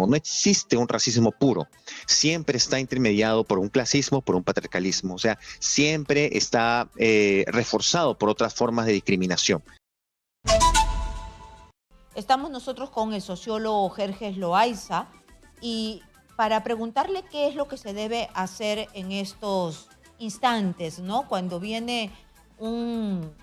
racismo. No existe un racismo puro. Siempre está intermediado por un clasismo, por un patriarcalismo. O sea, siempre está reforzado por otras formas de discriminación. Estamos nosotros con el sociólogo Jerjes Loaiza y para preguntarle qué es lo que se debe hacer en estos instantes, ¿no? Cuando viene una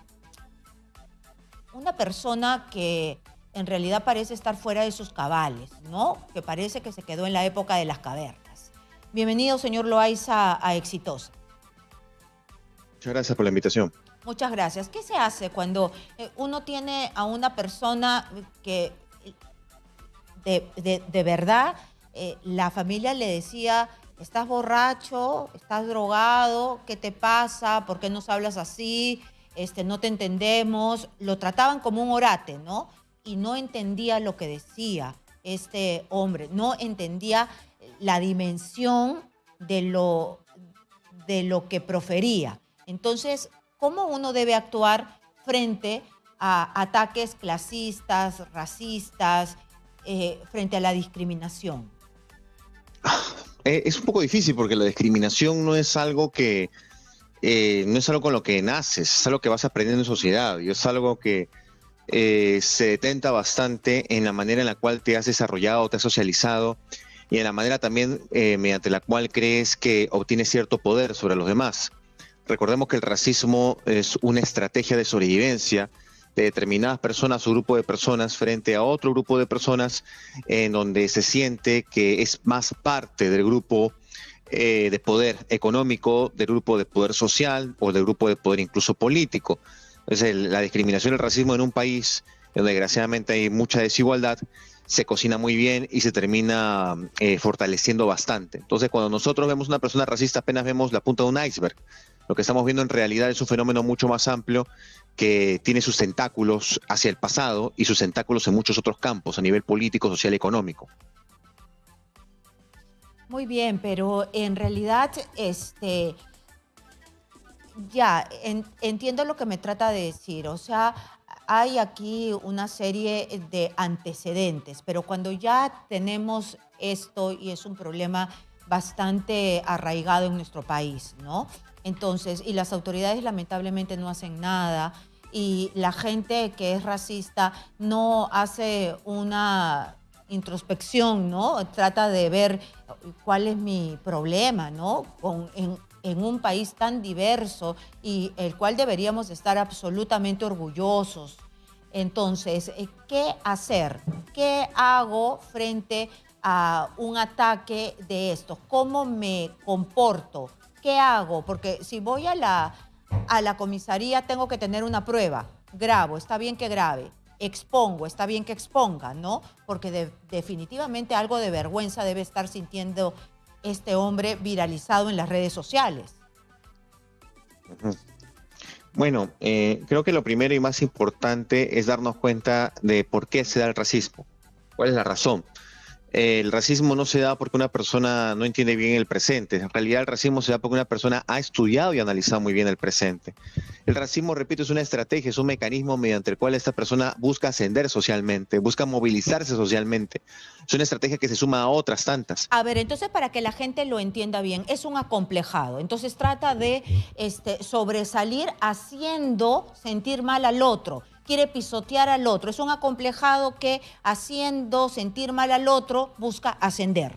persona que en realidad parece estar fuera de sus cabales, ¿no? Que parece que se quedó en la época de las cavernas. Bienvenido, señor Loaiza, a Exitosa. Muchas gracias por la invitación. Muchas gracias. ¿Qué se hace cuando uno tiene a una persona que de verdad la familia le decía, estás borracho, estás drogado, ¿qué te pasa? ¿Por qué nos hablas así? No te entendemos. Lo trataban como un orate, ¿no? Y no entendía lo que decía este hombre, no entendía la dimensión de lo que profería. Entonces, ¿cómo uno debe actuar frente a ataques clasistas, racistas, frente a la discriminación? Es un poco difícil porque la discriminación no es algo que no es algo con lo que naces, es algo que vas aprendiendo en sociedad y es algo que se detenta bastante en la manera en la cual te has desarrollado, te has socializado y en la manera también mediante la cual crees que obtienes cierto poder sobre los demás. Recordemos que el racismo es una estrategia de sobrevivencia de determinadas personas o grupo de personas frente a otro grupo de personas en donde se siente que es más parte del grupo de poder económico, del grupo de poder social o del grupo de poder incluso político. Entonces, la discriminación y el racismo en un país donde desgraciadamente hay mucha desigualdad se cocina muy bien y se termina fortaleciendo bastante. Entonces, cuando nosotros vemos una persona racista apenas vemos la punta de un iceberg. Lo que estamos viendo en realidad es un fenómeno mucho más amplio que tiene sus tentáculos hacia el pasado y sus tentáculos en muchos otros campos a nivel político, social y económico. Muy bien, pero en realidad, entiendo lo que me trata de decir. O sea, hay aquí una serie de antecedentes, pero cuando ya tenemos esto y es un problema bastante arraigado en nuestro país, ¿no? Entonces, y las autoridades lamentablemente no hacen nada y la gente que es racista no hace una introspección, ¿no? Trata de ver cuál es mi problema, ¿no? En un país tan diverso y el cual deberíamos estar absolutamente orgullosos. Entonces, ¿qué hacer? ¿Qué hago frente a un ataque de estos? ¿Cómo me comporto? ¿Qué hago? Porque si voy a la comisaría tengo que tener una prueba. Grabo, está bien que grabe. Expongo, está bien que exponga, ¿no? Porque definitivamente algo de vergüenza debe estar sintiendo este hombre viralizado en las redes sociales. Bueno, creo que lo primero y más importante es darnos cuenta de por qué se da el racismo. ¿Cuál es la razón? El racismo no se da porque una persona no entiende bien el presente. En realidad el racismo se da porque una persona ha estudiado y analizado muy bien el presente. El racismo, repito, es una estrategia, es un mecanismo mediante el cual esta persona busca ascender socialmente, busca movilizarse socialmente. Es una estrategia que se suma a otras tantas. A ver, entonces para que la gente lo entienda bien, es un acomplejado. Entonces trata de sobresalir haciendo sentir mal al otro. Quiere pisotear al otro. Es un acomplejado que haciendo sentir mal al otro busca ascender.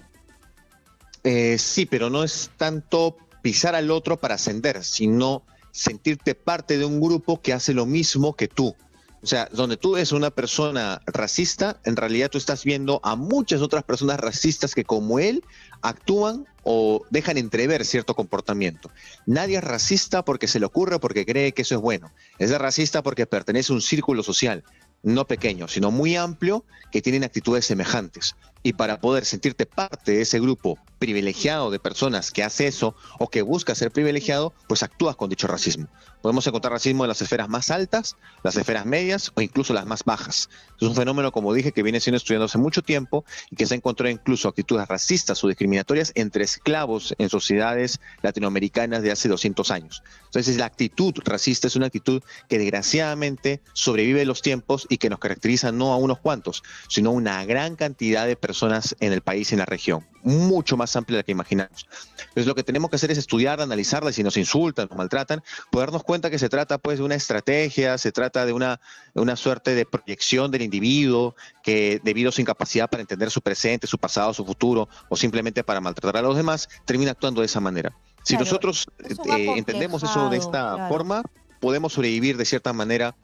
Sí, pero no es tanto pisar al otro para ascender, sino sentirte parte de un grupo que hace lo mismo que tú. O sea, donde tú eres una persona racista, en realidad tú estás viendo a muchas otras personas racistas que como él actúan o dejan entrever cierto comportamiento. Nadie es racista porque se le ocurre o porque cree que eso es bueno. Es racista porque pertenece a un círculo social, no pequeño, sino muy amplio, que tienen actitudes semejantes. Y para poder sentirte parte de ese grupo privilegiado de personas que hace eso o que busca ser privilegiado, pues actúas con dicho racismo. Podemos encontrar racismo en las esferas más altas, las esferas medias o incluso las más bajas. Es un fenómeno, como dije, que viene siendo estudiado hace mucho tiempo y que se encontró incluso actitudes racistas o discriminatorias entre esclavos en sociedades latinoamericanas de hace 200 años. Entonces, la actitud racista es una actitud que desgraciadamente sobrevive los tiempos y que nos caracteriza no a unos cuantos, sino a una gran cantidad de personas en el país y en la región, mucho más amplia de la que imaginamos. Entonces, lo que tenemos que hacer es estudiar, analizarla, y si nos insultan, nos maltratan, poder darnos cuenta que se trata pues de una estrategia, se trata de una suerte de proyección del individuo que, debido a su incapacidad para entender su presente, su pasado, su futuro, o simplemente para maltratar a los demás, termina actuando de esa manera. Si Claro, nosotros es un entendemos eso de acomplejado, esta claro. forma, podemos sobrevivir de cierta manera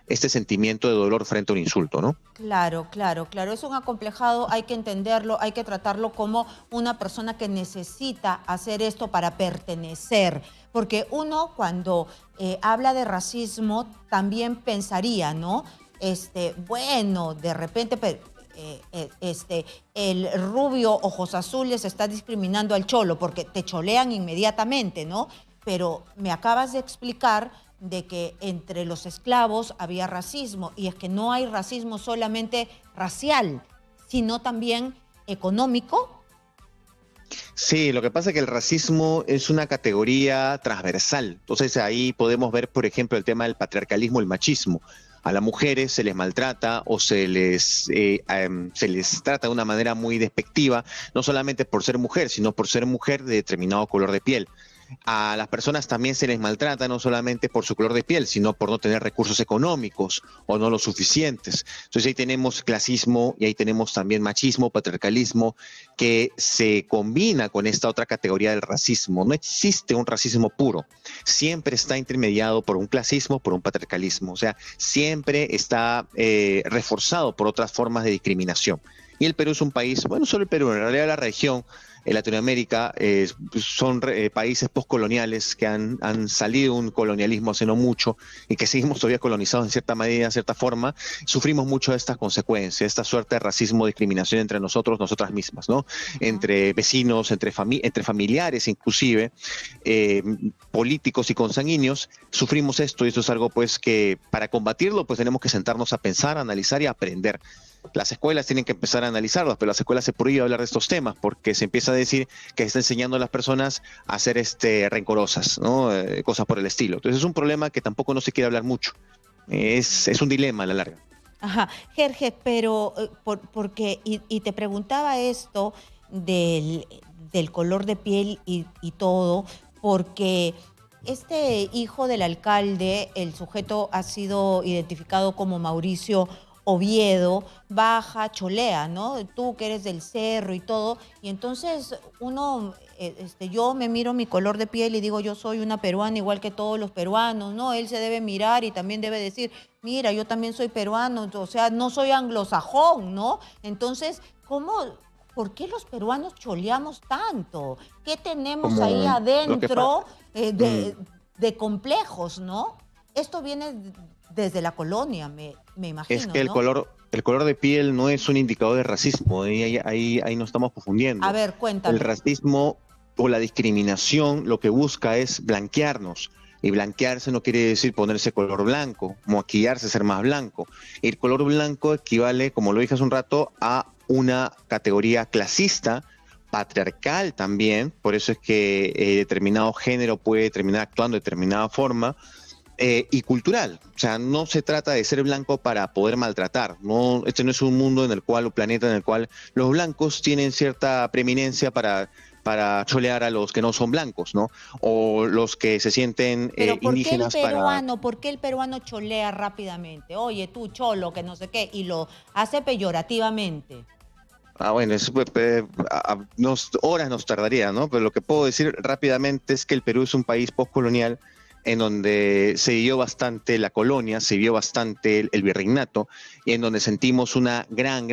este sentimiento de dolor frente a un insulto, ¿no? Claro, claro, claro. Es un acomplejado, hay que entenderlo, hay que tratarlo como una persona que necesita hacer esto para pertenecer. Porque uno cuando habla de racismo también pensaría, ¿no? Bueno, de repente el rubio ojos azules está discriminando al cholo porque te cholean inmediatamente, ¿no? Pero me acabas de explicar de que entre los esclavos había racismo, y es que no hay racismo solamente racial, sino también económico. Sí, lo que pasa es que el racismo es una categoría transversal. Entonces ahí podemos ver, por ejemplo, el tema del patriarcalismo, el machismo. A las mujeres se les maltrata o se les trata de una manera muy despectiva, no solamente por ser mujer, sino por ser mujer de determinado color de piel. A las personas también se les maltrata no solamente por su color de piel, sino por no tener recursos económicos o no los suficientes. Entonces ahí tenemos clasismo y ahí tenemos también machismo, patriarcalismo, que se combina con esta otra categoría del racismo. No existe un racismo puro, siempre está intermediado por un clasismo, por un patriarcalismo, o sea, siempre está reforzado por otras formas de discriminación. Y el Perú es un país, bueno, solo el Perú, en realidad la región, Latinoamérica, son países postcoloniales que han salido de un colonialismo hace no mucho y que seguimos todavía colonizados en cierta medida, en cierta forma. Sufrimos mucho de estas consecuencias, esta suerte de racismo, discriminación entre nosotros, nosotras mismas, ¿no? Entre vecinos, entre familiares inclusive, políticos y consanguíneos, sufrimos esto, y eso es algo pues que para combatirlo pues tenemos que sentarnos a pensar, a analizar y a aprender. Las escuelas tienen que empezar a analizarlos, pero las escuelas se prohíbe hablar de estos temas porque se empieza a decir que se está enseñando a las personas a ser rencorosas, ¿no? Cosas por el estilo. Entonces es un problema que tampoco no se quiere hablar mucho. Es un dilema a la larga. Ajá, Jorge, pero porque te preguntaba esto del color de piel y todo, porque este hijo del alcalde, el sujeto ha sido identificado como Mauricio Oviedo, baja, cholea, ¿no? Tú que eres del cerro y todo, y entonces yo me miro mi color de piel y digo, yo soy una peruana igual que todos los peruanos, ¿no? Él se debe mirar y también debe decir, mira, yo también soy peruano, o sea, no soy anglosajón, ¿no? Entonces, ¿por qué los peruanos choleamos tanto? ¿Qué tenemos ahí Como lo que pasa. adentro Mm. de complejos, ¿no? Esto viene desde la colonia, me Es imagino, que ¿no? el color de piel no es un indicador de racismo, ahí nos estamos A confundiendo. ver, El cuéntame. racismo o la discriminación lo que busca es blanquearnos. Y blanquearse no quiere decir ponerse color blanco, maquillarse, ser más blanco. El color blanco equivale, como lo dije hace un rato, a una categoría clasista, patriarcal también, por eso es que determinado género puede terminar actuando de determinada forma, y cultural. O sea, no se trata de ser blanco para poder maltratar. No, este no es un mundo en el cual, un planeta en el cual los blancos tienen cierta preeminencia para cholear a los que no son blancos, ¿no? O los que se sienten Pero indígenas para... por qué el peruano cholea rápidamente? Oye, tú cholo, que no sé qué, y lo hace peyorativamente. Ah, bueno, eso, horas nos tardaría, ¿no? Pero lo que puedo decir rápidamente es que el Perú es un país postcolonial en donde se vivió bastante la colonia, se vivió bastante el virreinato, y en donde sentimos una gran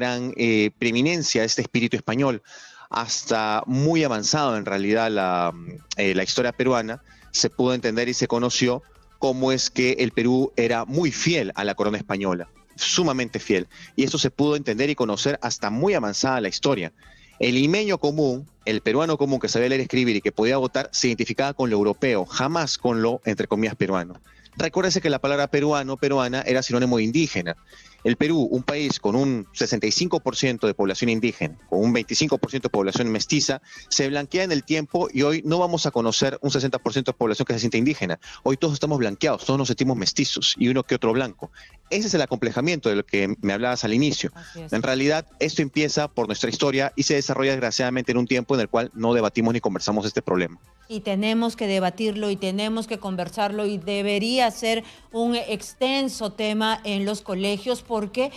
preeminencia de este espíritu español. Hasta muy avanzado en realidad la historia peruana, se pudo entender y se conoció cómo es que el Perú era muy fiel a la corona española, sumamente fiel. Y eso se pudo entender y conocer hasta muy avanzada la historia. El limeño común, el peruano común que sabía leer y escribir y que podía votar se identificaba con lo europeo, jamás con lo, entre comillas, peruano. Recuérdese que la palabra peruano, peruana, era sinónimo de indígena. El Perú, un país con un 65% de población indígena, con un 25% de población mestiza, se blanquea en el tiempo y hoy no vamos a conocer un 60% de población que se siente indígena. Hoy todos estamos blanqueados, todos nos sentimos mestizos y uno que otro blanco. Ese es el acomplejamiento de lo que me hablabas al inicio. En realidad, esto empieza por nuestra historia y se desarrolla desgraciadamente en un tiempo en el cual no debatimos ni conversamos este problema. Y tenemos que debatirlo y tenemos que conversarlo y debería ser un extenso tema en los colegios porque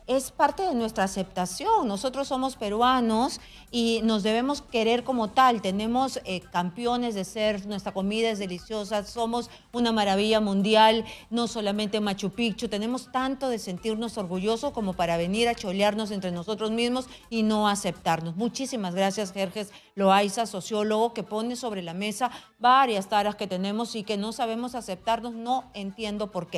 es parte de nuestra aceptación. Nosotros somos peruanos y nos debemos querer como tal. Tenemos campeones de ser, nuestra comida es deliciosa, somos una maravilla mundial, no solamente en Machu Picchu. Tenemos tanto de sentirnos orgullosos como para venir a cholearnos entre nosotros mismos y no aceptarnos. Muchísimas gracias, Jerjes Loaiza, sociólogo, que pone sobre la mesa varias taras que tenemos y que no sabemos aceptarnos. No entiendo por qué.